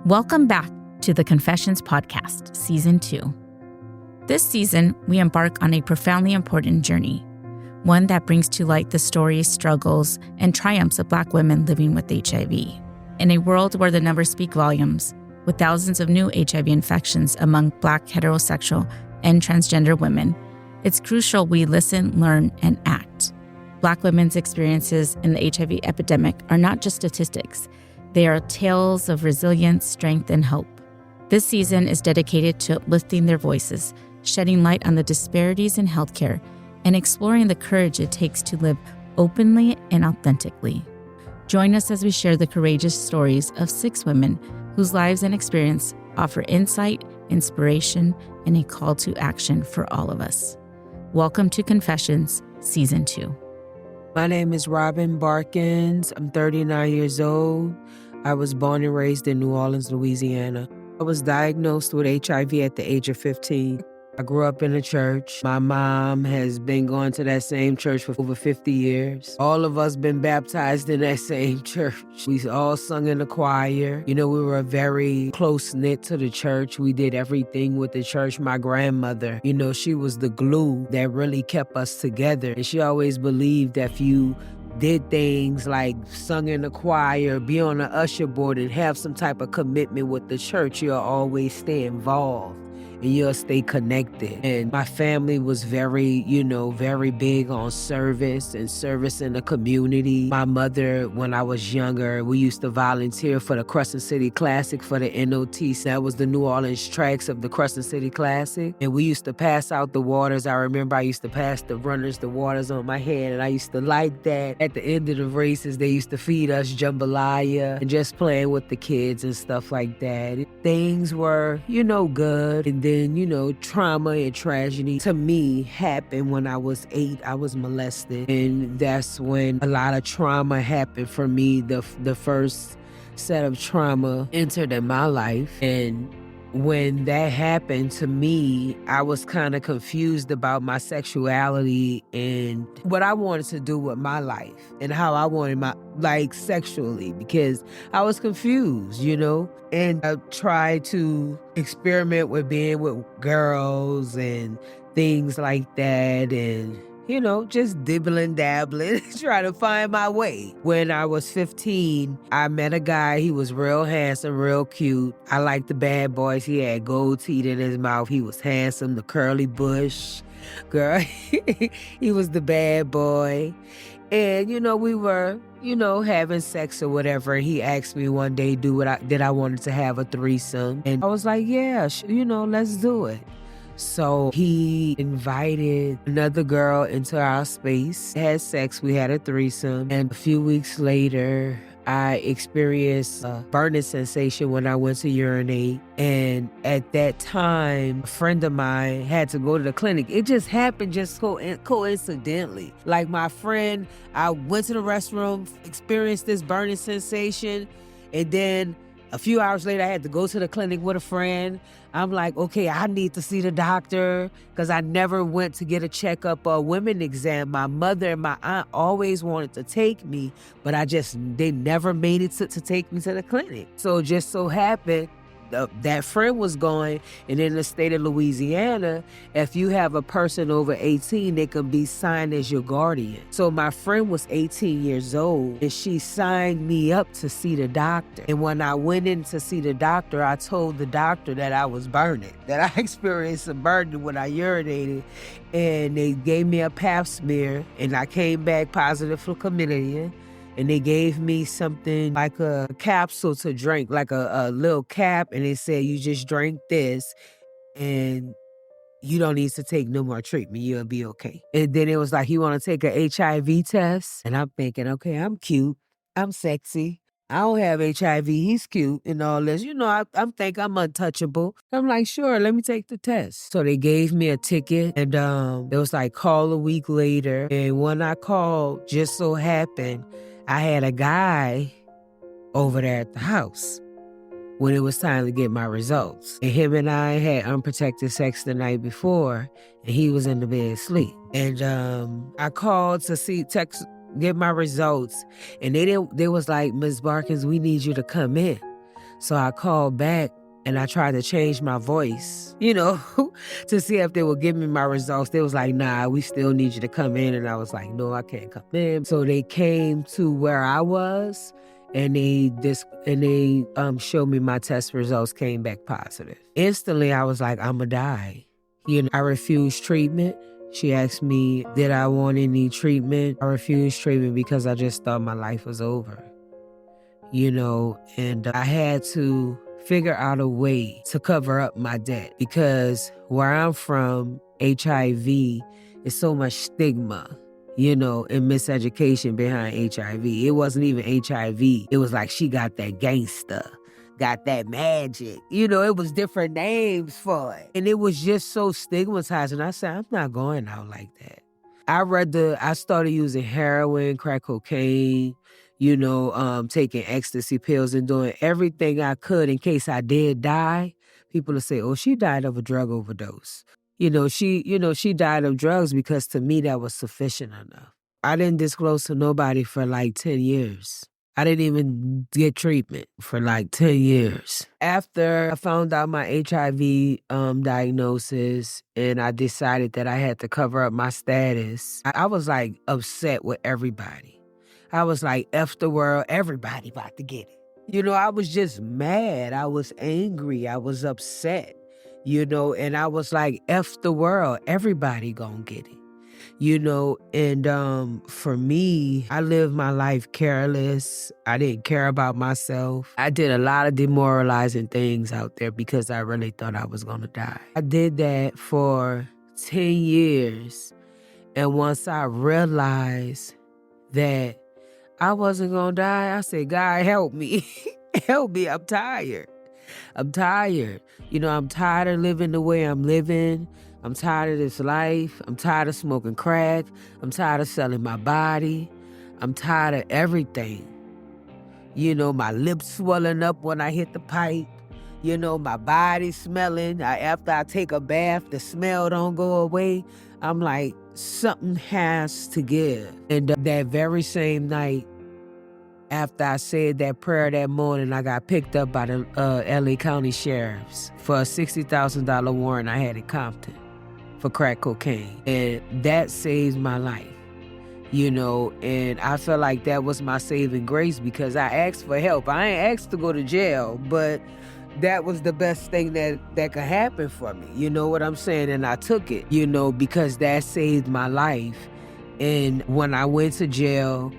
Welcome back to the Confessions Podcast, Season 2. This season, we embark on a profoundly important journey, one that brings to light the stories, struggles, and triumphs of Black women living with HIV. In a world where the numbers speak volumes, with thousands of new HIV infections among Black heterosexual and transgender women, it's crucial we listen, learn, and act. Black women's experiences in the HIV epidemic are not just statistics. They are tales of resilience, strength, and hope. This season is dedicated to uplifting their voices, shedding light on the disparities in healthcare, and exploring the courage it takes to live openly and authentically. Join us as we share the courageous stories of 6 women whose lives and experience offer insight, inspiration, and a call to action for all of us. Welcome to Confessions, Season 2. My name is Robbin Barkins. I'm 39 years old. I was born and raised in New Orleans, Louisiana. I was diagnosed with HIV at the age of 15. I grew up in a church. My mom has been going to that same church for over 50 years. All of us been baptized in that same church. We all sung in the choir. We were very close-knit to the church. We did everything with the church. My grandmother, she was the glue that really kept us together. And she always believed that if you did things like sung in the choir, be on the usher board, and have some type of commitment with the church, you'll always stay involved and you'll stay connected. And my family was very big on service and service in the community. My mother, when I was younger, we used to volunteer for the Crescent City Classic for the NOT. That was the New Orleans tracks of the Crescent City Classic. And we used to pass out the waters. I remember I used to pass the runners the waters on my head, and I used to like that. At the end of the races, they used to feed us jambalaya and just playing with the kids and stuff like that. Things were, good. And then, trauma and tragedy to me happened when I was 8. I was molested. And that's when a lot of trauma happened for me. The first set of trauma entered in my life. And when that happened to me, I was kind of confused about my sexuality and what I wanted to do with my life and how I wanted sexually, because I was confused, and I tried to experiment with being with girls and things like that, and just dibbling, dabbling, trying to find my way. When I was 15, I met a guy. He was real handsome, real cute. I liked the bad boys. He had gold teeth in his mouth. He was handsome, the curly bush. Girl, he was the bad boy. And, we were, having sex or whatever. He asked me one day, did I wanted to have a threesome? And I was like, yeah, let's do it. So he invited another girl into our space, had sex, we had a threesome, and a few weeks later, I experienced a burning sensation when I went to urinate. And at that time, a friend of mine had to go to the clinic. It just happened just coincidentally. Like my friend, I went to the restroom, experienced this burning sensation, and then a few hours later, I had to go to the clinic with a friend. I'm like, okay, I need to see the doctor because I never went to get a checkup or a women exam. My mother and my aunt always wanted to take me, but they never made it to take me to the clinic. So it just so happened that friend was going, and in the state of Louisiana, if you have a person over 18, they can be signed as your guardian. So my friend was 18 years old, and she signed me up to see the doctor. And when I went in to see the doctor, I told the doctor that I was burning, that I experienced a burning when I urinated, and they gave me a pap smear, and I came back positive for chlamydia. And they gave me something like a capsule to drink, like a little cap. And they said, you just drink this and you don't need to take no more treatment. You'll be okay. And then it was like, you want to take a HIV test? And I'm thinking, okay, I'm cute. I'm sexy. I don't have HIV. He's cute and all this. I'm thinking I'm untouchable. I'm like, sure, let me take the test. So they gave me a ticket, and it was like, call a week later. And when I called, just so happened, I had a guy over there at the house when it was time to get my results. And him and I had unprotected sex the night before, and he was in the bed asleep. And I called to get my results, and they was like, Ms. Barkins, we need you to come in. So I called back and I tried to change my voice, to see if they would give me my results. They was like, nah, we still need you to come in. And I was like, no, I can't come in. So they came to where I was and they showed me my test results came back positive. Instantly, I was like, I'ma die. I refused treatment. She asked me, did I want any treatment? I refused treatment because I just thought my life was over. And I had to figure out a way to cover up my debt because where I'm from, HIV is so much stigma, and miseducation behind HIV. It wasn't even HIV. It was like she got that gangster, got that magic. It was different names for it. And it was just so stigmatized. And I said, I'm not going out like that. I started using heroin, crack cocaine, taking ecstasy pills and doing everything I could in case I did die. People would say, oh, she died of a drug overdose. She died of drugs because to me that was sufficient enough. I didn't disclose to nobody for like 10 years. I didn't even get treatment for like 10 years. After I found out my HIV diagnosis and I decided that I had to cover up my status, I was like upset with everybody. I was like, F the world, everybody about to get it. I was just mad. I was angry. I was upset, and I was like, F the world, everybody gonna get it. And for me, I lived my life careless. I didn't care about myself. I did a lot of demoralizing things out there because I really thought I was going to die. I did that for 10 years. And once I realized that I wasn't going to die, I said, God, help me. Help me. I'm tired. I'm tired. I'm tired of living the way I'm living. I'm tired of this life. I'm tired of smoking crack. I'm tired of selling my body. I'm tired of everything. My lips swelling up when I hit the pipe. My body smelling. After I take a bath, the smell don't go away. I'm like, something has to give. And that very same night, after I said that prayer that morning, I got picked up by the LA County Sheriffs for a $60,000 warrant I had in Compton for crack cocaine. And that saved my life, and I felt like that was my saving grace because I asked for help. I ain't asked to go to jail, but that was the best thing that could happen for me. You know what I'm saying? And I took it, because that saved my life. And when I went to jail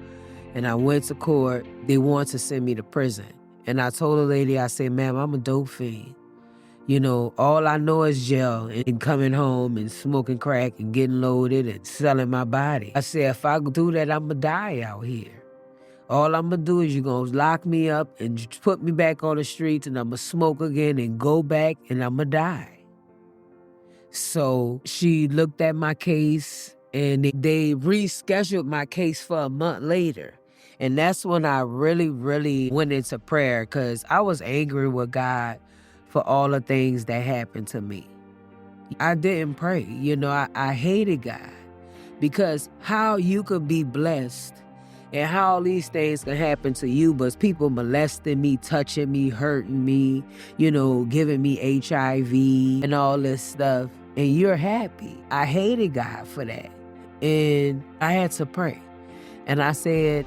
and I went to court, they wanted to send me to prison. And I told the lady, I said, ma'am, I'm a dope fiend. All I know is jail and coming home and smoking crack and getting loaded and selling my body. I said, if I do that, I'm going to die out here. All I'm going to do is you're going to lock me up and put me back on the streets and I'm going to smoke again and go back and I'm going to die. So she looked at my case and they rescheduled my case for a month later. And that's when I really, really went into prayer because I was angry with God for all the things that happened to me. I didn't pray. I hated God because how you could be blessed and how all these things can happen to you, but people molesting me, touching me, hurting me, giving me HIV and all this stuff, and you're happy. I hated God for that. And I had to pray. And I said,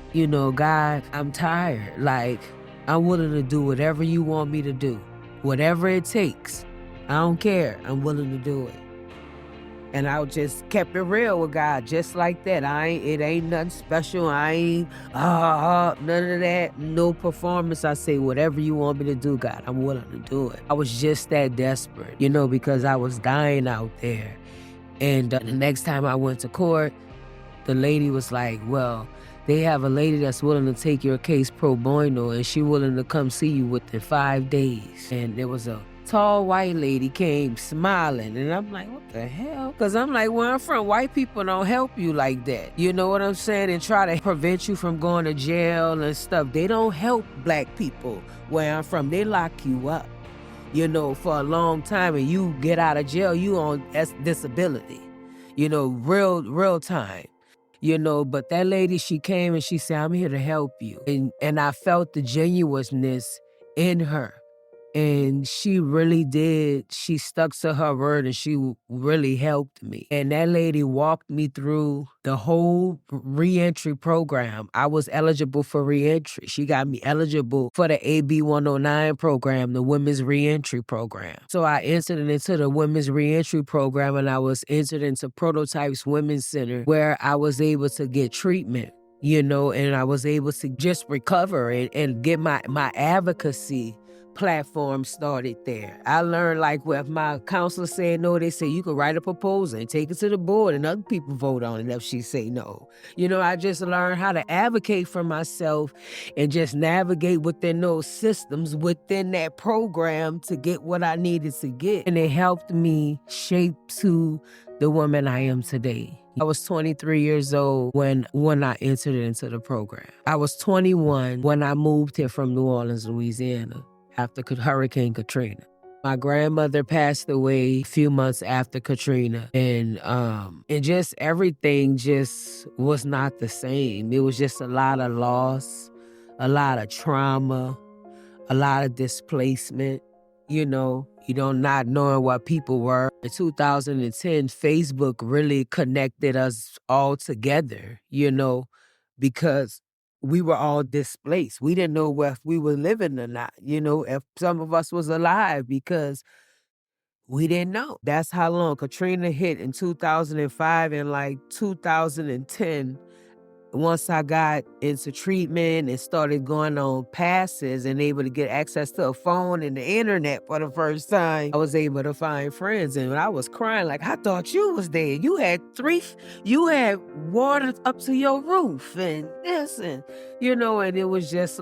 God, I'm tired. Like, I'm willing to do whatever you want me to do. Whatever it takes. I don't care. I'm willing to do it. And I just kept it real with God, just like that. It ain't nothing special. I ain't none of that. No performance. I say, whatever you want me to do, God, I'm willing to do it. I was just that desperate, because I was dying out there. And the next time I went to court, the lady was like, well, they have a lady that's willing to take your case pro bono, and she willing to come see you within 5 days. And there was a tall white lady came smiling, and I'm like, what the hell? Because I'm like, where I'm from, white people don't help you like that. You know what I'm saying? And try to prevent you from going to jail and stuff. They don't help black people where I'm from. They lock you up, for a long time, and you get out of jail, you on disability, real time. But that lady, she came and she said, I'm here to help you. And I felt the genuineness in her. And she really did. She stuck to her word and she really helped me. And that lady walked me through the whole reentry program. I was eligible for reentry. She got me eligible for the AB 109 program, the women's reentry program. So I entered into the women's reentry program, and I was entered into Prototypes Women's Center, where I was able to get treatment, and I was able to just recover and get my advocacy platform started there. I learned, like, if my counselor said no, they say you can write a proposal and take it to the board and other people vote on it if she say no. I just learned how to advocate for myself and just navigate within those systems, within that program, to get what I needed to get. And it helped me shape to the woman I am today. I was 23 years old when I entered into the program. I was 21 when I moved here from New Orleans, Louisiana, after Hurricane Katrina. My grandmother passed away a few months after Katrina, and just everything just was not the same. It was just a lot of loss, a lot of trauma, a lot of displacement, not knowing what people were. In 2010, Facebook really connected us all together, because we were all displaced. We didn't know if we were living or not, if some of us was alive, because we didn't know. That's how long. Katrina hit in 2005, and like 2010, once I got into treatment and started going on passes and able to get access to a phone and the internet for the first time, I was able to find friends. And I was crying like, I thought you was dead. You had water up to your roof and this and, and it was just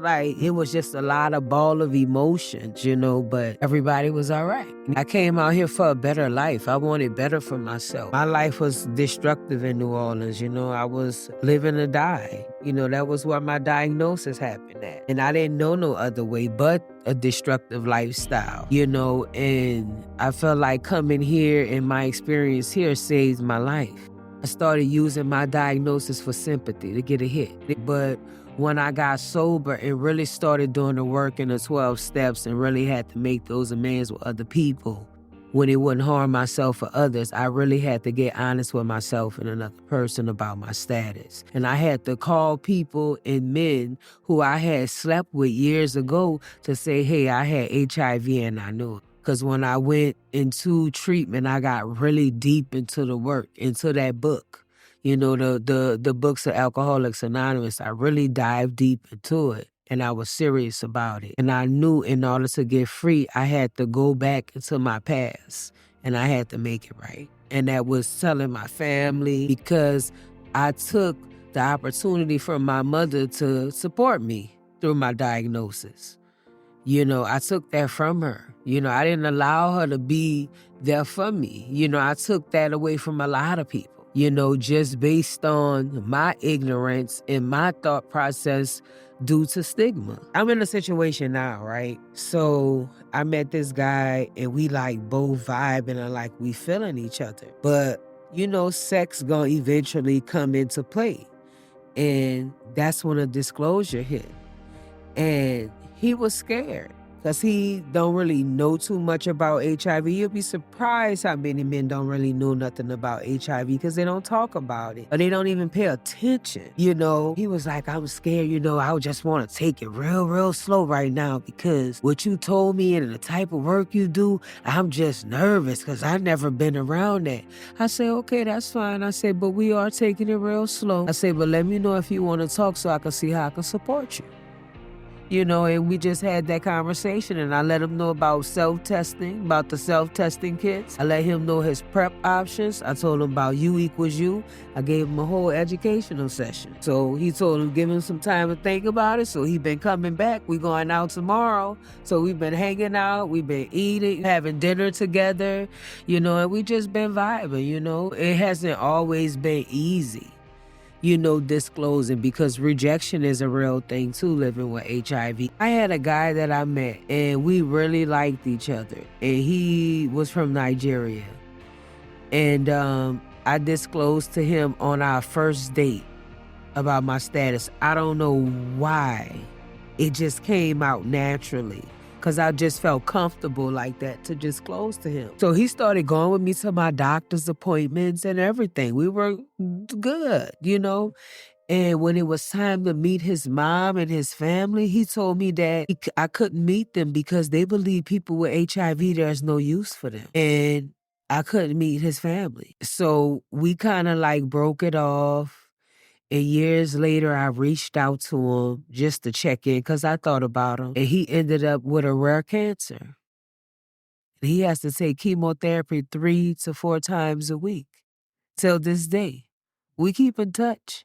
a lot of ball of emotions, but everybody was all right. I came out here for a better life. I wanted better for myself. My life was destructive in New Orleans. I was living to die. That was where my diagnosis happened at. And I didn't know no other way but a destructive lifestyle, and I felt like coming here and my experience here saved my life. I started using my diagnosis for sympathy to get a hit. But when I got sober and really started doing the work in the 12 steps and really had to make those amends with other people, when it wouldn't harm myself or others, I really had to get honest with myself and another person about my status. And I had to call people and men who I had slept with years ago to say, hey, I had HIV and I knew it. Because when I went into treatment, I got really deep into the work, into that book. The books of Alcoholics Anonymous. I really dived deep into it. And I was serious about it. And I knew in order to get free, I had to go back into my past and I had to make it right. And that was telling my family, because I took the opportunity from my mother to support me through my diagnosis. I took that from her. I didn't allow her to be there for me. I took that away from a lot of people. Just based on my ignorance and my thought process due to stigma. I'm in a situation now, right? So I met this guy and we both vibing and we feeling each other. But, sex gonna eventually come into play. And that's when a disclosure hit. And he was scared. Because he don't really know too much about HIV. You'll be surprised how many men don't really know nothing about HIV because they don't talk about it. Or they don't even pay attention. He was like, I'm scared, I just want to take it real, real slow right now because what you told me and the type of work you do, I'm just nervous because I've never been around that. I said, okay, that's fine. I said, but we are taking it real slow. I said, but let me know if you want to talk so I can see how I can support you. And we just had that conversation, and I let him know about self-testing, about the self-testing kits. I let him know his PrEP options. I told him about U equals U. I gave him a whole educational session. So he told him, give him some time to think about it. So he been coming back. We going out tomorrow. So we've been hanging out. We've been eating, having dinner together, and we just been vibing, It hasn't always been easy. Disclosing, because rejection is a real thing too, living with HIV. I had a guy that I met and we really liked each other, and he was from Nigeria. And I disclosed to him on our first date about my status. I don't know why. It just came out naturally. because I just felt comfortable like that to just close to him. So he started going with me to my doctor's appointments and everything. We were good, you know? And when it was time to meet his mom and his family, he told me that I couldn't meet them because they believe people with HIV, there's no use for them. And I couldn't meet his family. So we kind of like broke it off. And years later, I reached out to him just to check in because I thought about him. And he ended up with a rare cancer. And he has to take chemotherapy 3 to 4 times a week till this day. We keep in touch.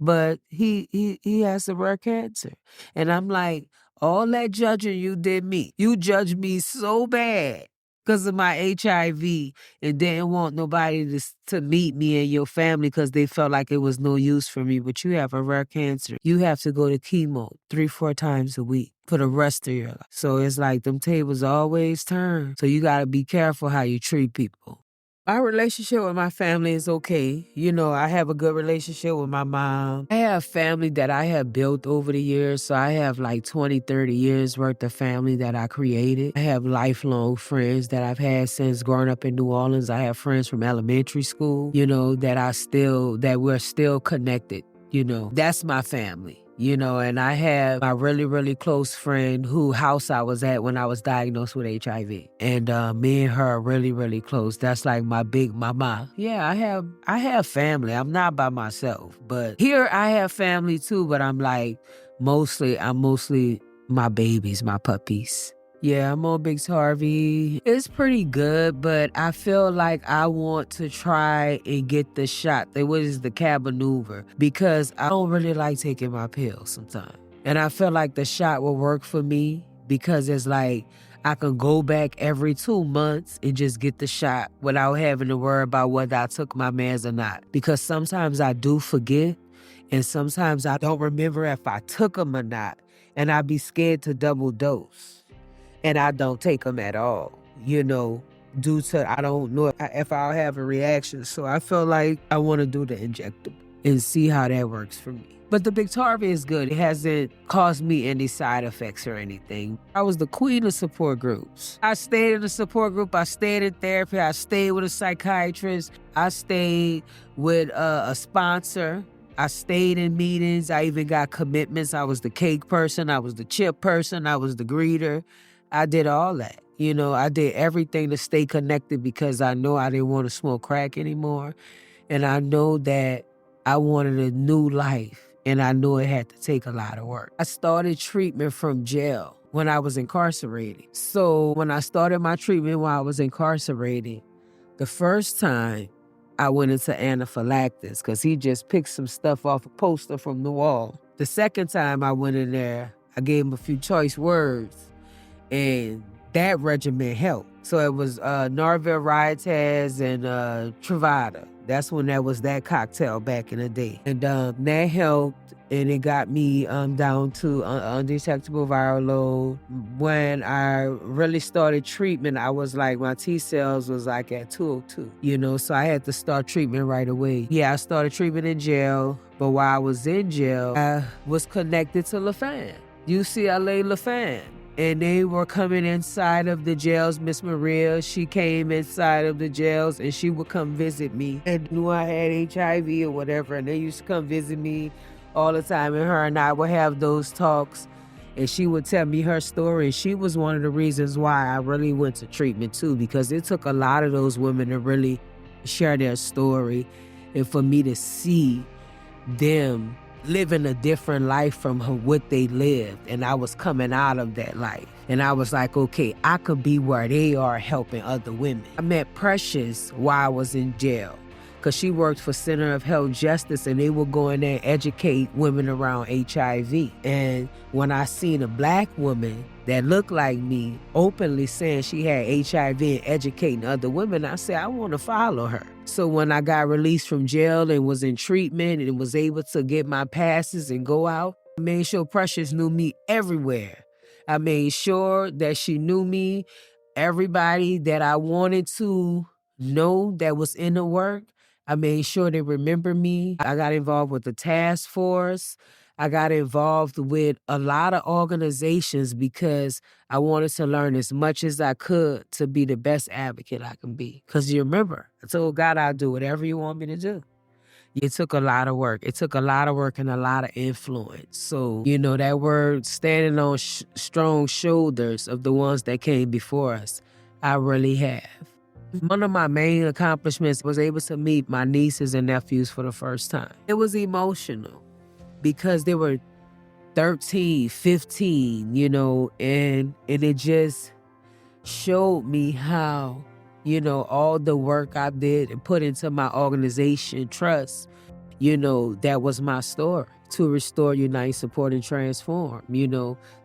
But he has a rare cancer. And I'm like, all that judging you did me. You judged me so bad because of my HIV and didn't want nobody to meet me and your family because they felt like it was no use for me. But you have a rare cancer. You have to go to chemo 3, 4 times a week for the rest of your life. So it's like them tables always turn. So you got to be careful how you treat people. My relationship with my family is okay. You know, I have a good relationship with my mom. I have family that I have built over the years. So I have like 20, 30 years worth of family that I created. I have lifelong friends that I've had since growing up in New Orleans. I have friends from elementary school, you know, that we're still connected. You know, that's my family. You know, and I have my really, really close friend whose house I was at when I was diagnosed with HIV. And me and her are really, really close. That's like my big mama. Yeah, I have family. I'm not by myself. But here I have family too, but I'm mostly my babies, my puppies. Yeah, I'm on Big Harvey. It's pretty good, but I feel like I want to try and get the shot. What is the cab maneuver? Because I don't really like taking my pills sometimes. And I feel like the shot will work for me because it's like I can go back every 2 months and just get the shot without having to worry about whether I took my meds or not. Because sometimes I do forget and sometimes I don't remember if I took them or not. And I'd be scared to double dose. And I don't take them at all, you know, due to I don't know if I'll have a reaction. So I feel like I want to do the injectable and see how that works for me. But the Biktarvy is good. It hasn't caused me any side effects or anything. I was the queen of support groups. I stayed in a support group. I stayed in therapy. I stayed with a psychiatrist. I stayed with a sponsor. I stayed in meetings. I even got commitments. I was the cake person. I was the chip person. I was the greeter. I did all that. You know, I did everything to stay connected because I know I didn't want to smoke crack anymore. And I know that I wanted a new life. And I knew it had to take a lot of work. I started treatment from jail when I was incarcerated. So when I started my treatment while I was incarcerated, the first time I went into anaphylaxis because he just picked some stuff off a poster from the wall. The second time I went in there, I gave him a few choice words. And that regimen helped. So it was Norvell Riotaz and Truvada. That's when that was that cocktail back in the day. And that helped, and it got me down to undetectable viral load. When I really started treatment, I was like, my T cells was like at 202, you know, so I had to start treatment right away. Yeah, I started treatment in jail, but while I was in jail, I was connected to LaFan, UCLA LaFan. And they were coming inside of the jails. Miss Maria, she came inside of the jails and she would come visit me and knew I had HIV or whatever. And they used to come visit me all the time. And her and I would have those talks. And she would tell me her story. And she was one of the reasons why I really went to treatment too, because it took a lot of those women to really share their story and for me to see them living a different life from what they lived. And I was coming out of that life. And I was like, okay, I could be where they are helping other women. I met Precious while I was in jail because she worked for Center of Health Justice and they would go in there and educate women around HIV. And when I seen a Black woman that looked like me openly saying she had HIV and educating other women, I said, I want to follow her. So when I got released from jail and was in treatment and was able to get my passes and go out, I made sure Precious knew me everywhere. I made sure that she knew me, everybody that I wanted to know that was in the work. I made sure they remember me. I got involved with the task force. I got involved with a lot of organizations because I wanted to learn as much as I could to be the best advocate I can be. Because you remember, I told God I'll do whatever you want me to do. It took a lot of work. It took a lot of work and a lot of influence. So, that word standing on strong shoulders of the ones that came before us, I really have. One of my main accomplishments was able to meet my nieces and nephews for the first time. It was emotional because they were 13, 15, and it just showed me how, all the work I did and put into my organization, Trust, that was my story. To restore, unite, support, and transform.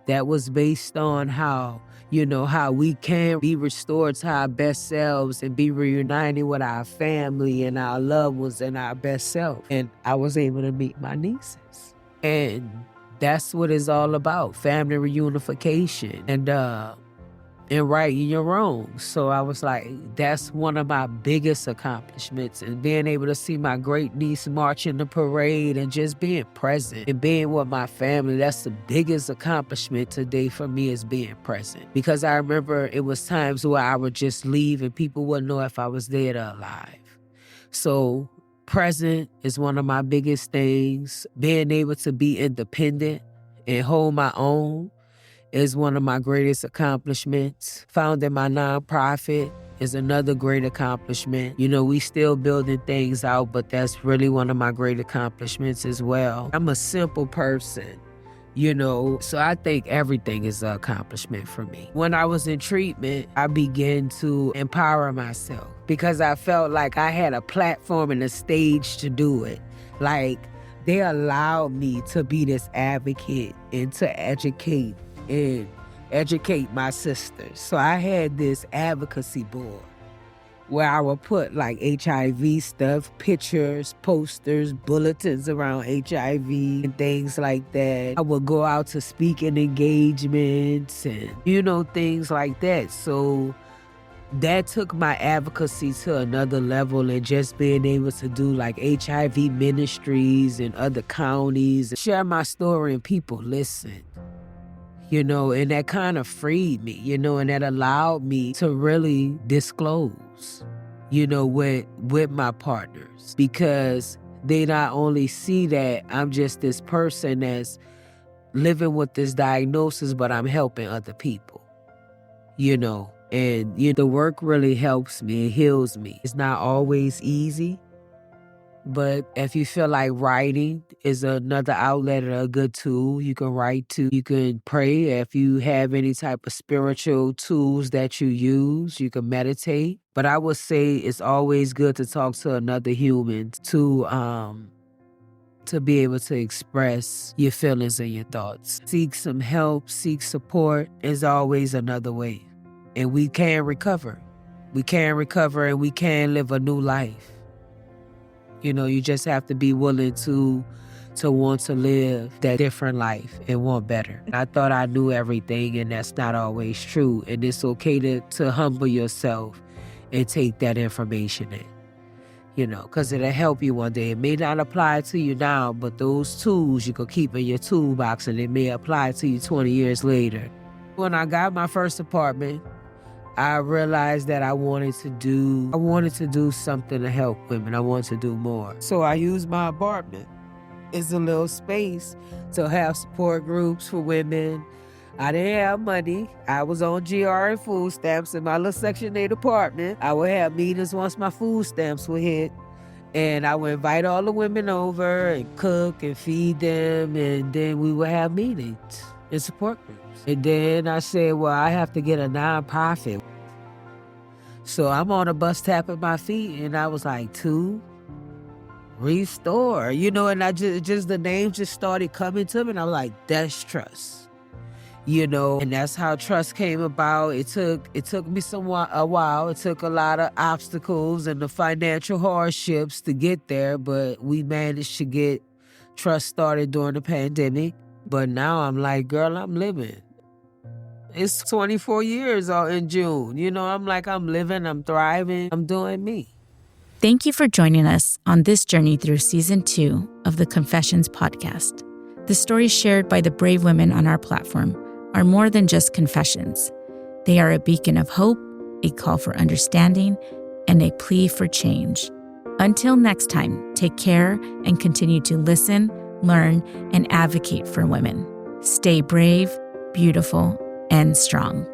That was based on how we can be restored to our best selves and be reunited with our family and our loved ones and our best self. And I was able to meet my nieces. And that's what it's all about, family reunification and righting your wrongs. So I was like, that's one of my biggest accomplishments. And being able to see my great niece march in the parade and just being present and being with my family, that's the biggest accomplishment today for me, is being present. Because I remember it was times where I would just leave and people wouldn't know if I was dead or alive. So present is one of my biggest things. Being able to be independent and hold my own is one of my greatest accomplishments. Founding my nonprofit is another great accomplishment. We still building things out, but that's really one of my great accomplishments as well. I'm a simple person, so I think everything is an accomplishment for me. When I was in treatment, I began to empower myself because I felt like I had a platform and a stage to do it. Like, they allowed me to be this advocate and to educate my sisters. So I had this advocacy board where I would put like HIV stuff, pictures, posters, bulletins around HIV and things like that. I would go out to speaking engagements and, things like that. So that took my advocacy to another level, and just being able to do like HIV ministries in other counties, share my story and people listen. And that kind of freed me, and that allowed me to really disclose, with my partners, because they not only see that I'm just this person that's living with this diagnosis, but I'm helping other people, and the work really helps me, it heals me. It's not always easy. But if you feel like writing is another outlet or a good tool, you can write too. You can pray. If you have any type of spiritual tools that you use, you can meditate. But I would say it's always good to talk to another human to be able to express your feelings and your thoughts. Seek some help, seek support is always another way. And we can recover. We can recover and we can live a new life. You just have to be willing to want to live that different life and want better. I thought I knew everything, and that's not always true. And it's okay to humble yourself and take that information in, because it'll help you one day. It may not apply to you now, but those tools you can keep in your toolbox, and it may apply to you 20 years later. When I got my first apartment, I realized that I wanted to do something to help women. I wanted to do more. So I used my apartment as a little space to have support groups for women. I didn't have money. I was on GR and food stamps in my little Section 8 apartment. I would have meetings once my food stamps were hit. And I would invite all the women over and cook and feed them. And then we would have meetings and support groups. And then I said, well, I have to get a nonprofit. So I'm on a bus tapping my feet, and I was like, to restore, and I just the name just started coming to me, and I was like, that's Trust, and that's how Trust came about. It took me a while. It took a lot of obstacles and the financial hardships to get there, but we managed to get Trust started during the pandemic. But now I'm like, girl, I'm living. It's 24 years in June. I'm like, I'm living, I'm thriving, I'm doing me. Thank you for joining us on this journey through Season 2 of the Confessions podcast. The stories shared by the brave women on our platform are more than just confessions. They are a beacon of hope, a call for understanding, and a plea for change. Until next time, take care and continue to listen, learn, and advocate for women. Stay brave, beautiful, and strong.